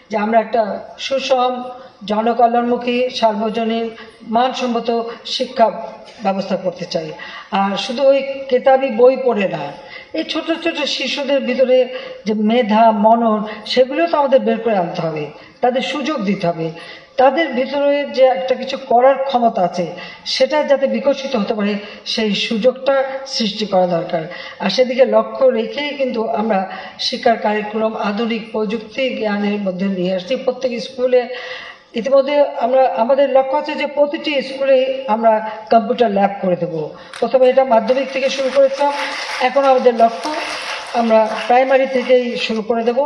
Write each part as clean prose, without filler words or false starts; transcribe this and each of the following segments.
যে আমরা একটা সুষম জনকল্যাণমুখী সার্বজনীন মানসম্মত শিক্ষা ব্যবস্থা করতে চাই। আর শুধু ওই কেতাবি বই পড়ে না, এই ছোট ছোট শিশুদের ভিতরে যে মেধা মনন সেগুলো তো আমাদের বের করে আনতে হবে, তাদের সুযোগ দিতে হবে, তাদের ভিতরে যে একটা কিছু করার ক্ষমতা আছে সেটা যাতে বিকশিত হতে পারে সেই সুযোগটা সৃষ্টি করা দরকার। আর সেদিকে লক্ষ্য রেখেই কিন্তু আমরা শিক্ষার কারিকুলাম আধুনিক প্রযুক্তি জ্ঞানের মধ্যে নিয়ে আসছি। প্রত্যেক স্কুলে ইতিমধ্যে আমাদের লক্ষ্য আছে যে প্রতিটি স্কুলে আমরা কম্পিউটার ল্যাব করে দেব। প্রথমে এটা মাধ্যমিক থেকে শুরু করেছিলাম, এখন আমাদের লক্ষ্য আমরা প্রাইমারি থেকেই শুরু করে দেব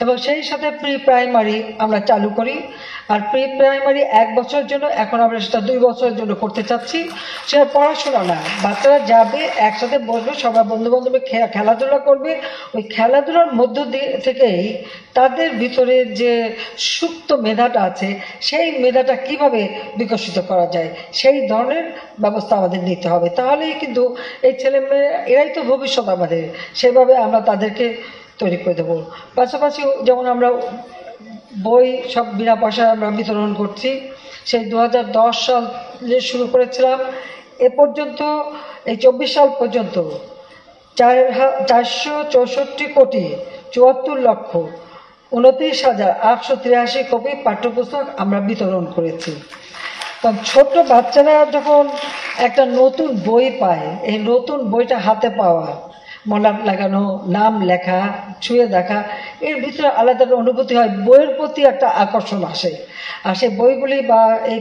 এবং সেই সাথে প্রি প্রাইমারি আমরা চালু করি। আর প্রি প্রাইমারি 1 বছরের জন্য, এখন আমরা সেটা 2 বছরের জন্য করতে চাচ্ছি। সেটা পড়াশোনা না, বাচ্চারা যাবে, একসাথে বসবে, সবাই বন্ধু বান্ধবে খেলাধুলা করবে। ওই খেলাধুলার মধ্য থেকেই তাদের ভিতরে যে সুপ্ত মেধাটা আছে সেই মেধাটা কিভাবে বিকশিত করা যায় সেই ধরনের ব্যবস্থা আমাদের নিতে হবে। তাহলেই কিন্তু এই ছেলেমেয়েরা, এরাই তো ভবিষ্যৎ আমাদের, সেভাবে আমরা তাদেরকে তৈরি করে দেবো। পাশাপাশি যেমন আমরা বই সব বিনা পয়সায় আমরা বিতরণ করছি, সেই 2010 সালে শুরু করেছিলাম। এ পর্যন্ত এই 24 সাল পর্যন্ত 4,74,74,29,883 কপি পাঠ্যপুস্তক আমরা বিতরণ করেছি। কারণ ছোট বাচ্চারা যখন একটা নতুন বই পায়, এই নতুন বইটা হাতে পাওয়া, মলাট লাগানো, নাম লেখা, ছুঁয়ে দেখা, এর ভিতরে আলাদা অনুভূতি হয়, বইয়ের প্রতি একটা আকর্ষণ আসে। আর সেই বইগুলি বা এই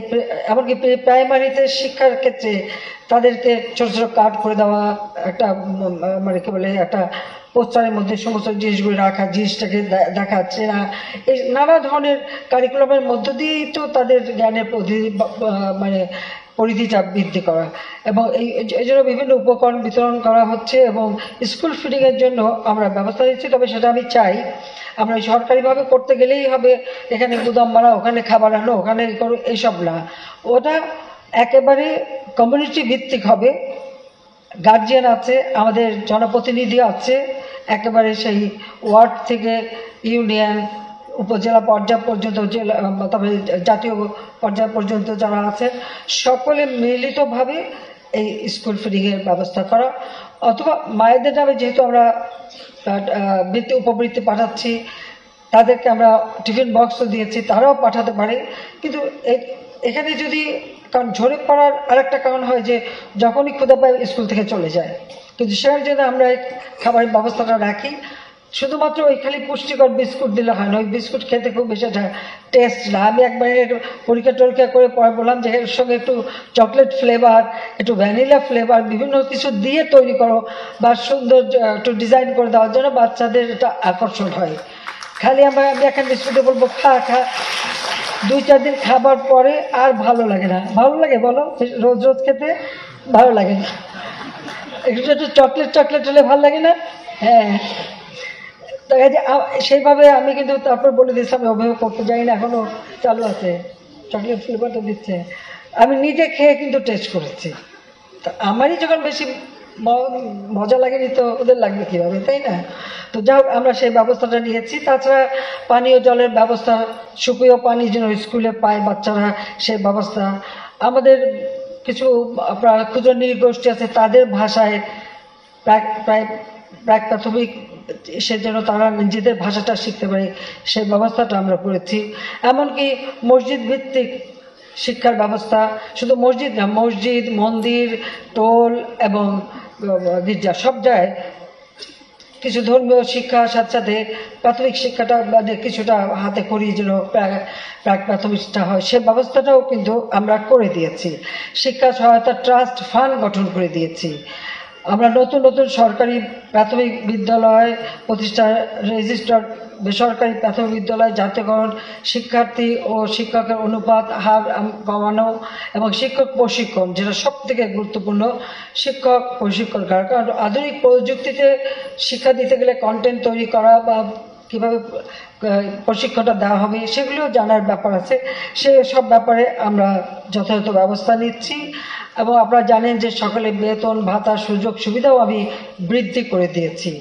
এমনকি প্রাইমারিতে শিক্ষার ক্ষেত্রে তাদেরকে ছোট ছোট কার্ড করে দেওয়া, একটা মানে কি বলে, একটা পোস্টারের মধ্যে সমস্ত জিনিসগুলি রাখা, জিনিসটাকে দেখাচ্ছে না, এই নানা ধরনের কারিকুলামের মধ্য দিয়েই তো তাদের জ্ঞানের পরিধিটা বৃদ্ধি করা। এবং এই জন্য বিভিন্ন উপকরণ বিতরণ করা হচ্ছে এবং স্কুল ফিডিংয়ের জন্য আমরা ব্যবস্থা নিচ্ছি। তবে সেটা আমি চাই আমরা সরকারিভাবে করতে গেলেই হবে এখানে গুদাম মারা, ওখানে খাবার আনো, ওখানে করো, এইসব না। ওটা একেবারে কমিউনিটি ভিত্তিক হবে। গার্জিয়ান আছে, আমাদের জনপ্রতিনিধি আছে, একেবারে সেই ওয়ার্ড থেকে ইউনিয়ন, উপজেলা পর্যায় পর্যন্ত, জেলা, তারপরে জাতীয় পর্যায় পর্যন্ত যারা আছে, সকলে মিলিতভাবে এই স্কুল ফিডিংয়ের ব্যবস্থা করা। অথবা মায়েদের নামে যেহেতু আমরা উপবৃত্তি পাঠাচ্ছি, তাদেরকে আমরা টিফিন বক্সও দিয়েছি, তারাও পাঠাতে পারে। কিন্তু এখানে যদি, কারণ ঝরে পড়ার আরেকটা কারণ হয় যে যখনই ক্ষুধা পায় স্কুল থেকে চলে যায়, কিন্তু সেটার জন্য আমরা এই খাবারের ব্যবস্থাটা রাখি। শুধুমাত্র ওই খালি পুষ্টিকর বিস্কুট দিলে হয় না, ওই বিস্কুট খেতে খুব বেশি টেস্ট না। আমি একবার পরীক্ষা টরীক্ষা করে পরে বললাম যে এর সঙ্গে একটু চকলেট ফ্লেভার, একটু ভ্যানিলা ফ্লেভার, বিভিন্ন কিছু দিয়ে তৈরি করো বা সুন্দর একটু ডিজাইন করে দেওয়ার জন্য বাচ্চাদের এটা আকর্ষণ হয়। খালি আমি এখন বিস্কুটে বলবো খা খা, 2-4 দিন খাবার পরে আর ভালো লাগে না। ভালো লাগে বলো? রোজ রোজ খেতে ভালো লাগে না। একটু একটু চকলেট হলে ভালো লাগে না? হ্যাঁ, সেইভাবে আমি কিন্তু তারপর বলে দিচ্ছি আমি অভিযোগ করতে যাই না, এখনো চালু আছে, চকলেট ফ্লেভারটা দিচ্ছে। আমি নিজে খেয়ে কিন্তু টেস্ট করেছি, তা আমারই যখন বেশি মজা লাগেনি তো ওদের লাগবে কীভাবে, তাই না? তো যাই হোক, আমরা সেই ব্যবস্থাটা নিয়েছি। তাছাড়া পানীয় জলের ব্যবস্থা, সুপেয় পানি যেন স্কুলে পায় বাচ্চারা, সেই ব্যবস্থা। আমাদের কিছু ক্ষুদ্র নৃগোষ্ঠী আছে, তাদের ভাষায় প্রায় প্রাথমিক সে যেন তারা নিজেদের ভাষাটা শিখতে পারে সেই ব্যবস্থাটা আমরা করেছি। এমনকি মসজিদ ভিত্তিক শিক্ষার ব্যবস্থা, শুধু মসজিদ না, মসজিদ, মন্দির, টোল এবং গির্জা, সব জায়গায় কিছু ধর্মীয় শিক্ষার সাথে সাথে প্রাথমিক শিক্ষাটা মানে কিছুটা হাতে করি যেন প্রাথমিকটা হয়, সে ব্যবস্থাটাও কিন্তু আমরা করে দিয়েছি। শিক্ষা সহায়তা ট্রাস্ট ফান্ড গঠন করে দিয়েছি। আমরা নতুন নতুন সরকারি প্রাথমিক বিদ্যালয় প্রতিষ্ঠা, রেজিস্টার্ড বেসরকারি প্রাথমিক বিদ্যালয় জাতীয়করণ, শিক্ষার্থী ও শিক্ষকের অনুপাত হার কমানো এবং শিক্ষক প্রশিক্ষণ, যেটা সব থেকে গুরুত্বপূর্ণ, শিক্ষক প্রশিক্ষণ করা। কারণ আধুনিক প্রযুক্তিতে শিক্ষা দিতে গেলে কন্টেন্ট তৈরি করা বা কীভাবে প্রশিক্ষণটা দেওয়া হবে সেগুলোও জানার ব্যাপার আছে। সে সব ব্যাপারে আমরা যথাযথ ব্যবস্থা নিচ্ছি এবং আপনারা জানেন যে সকলে বেতন ভাতা সুযোগ সুবিধাও আমি বৃদ্ধি করে দিয়েছি।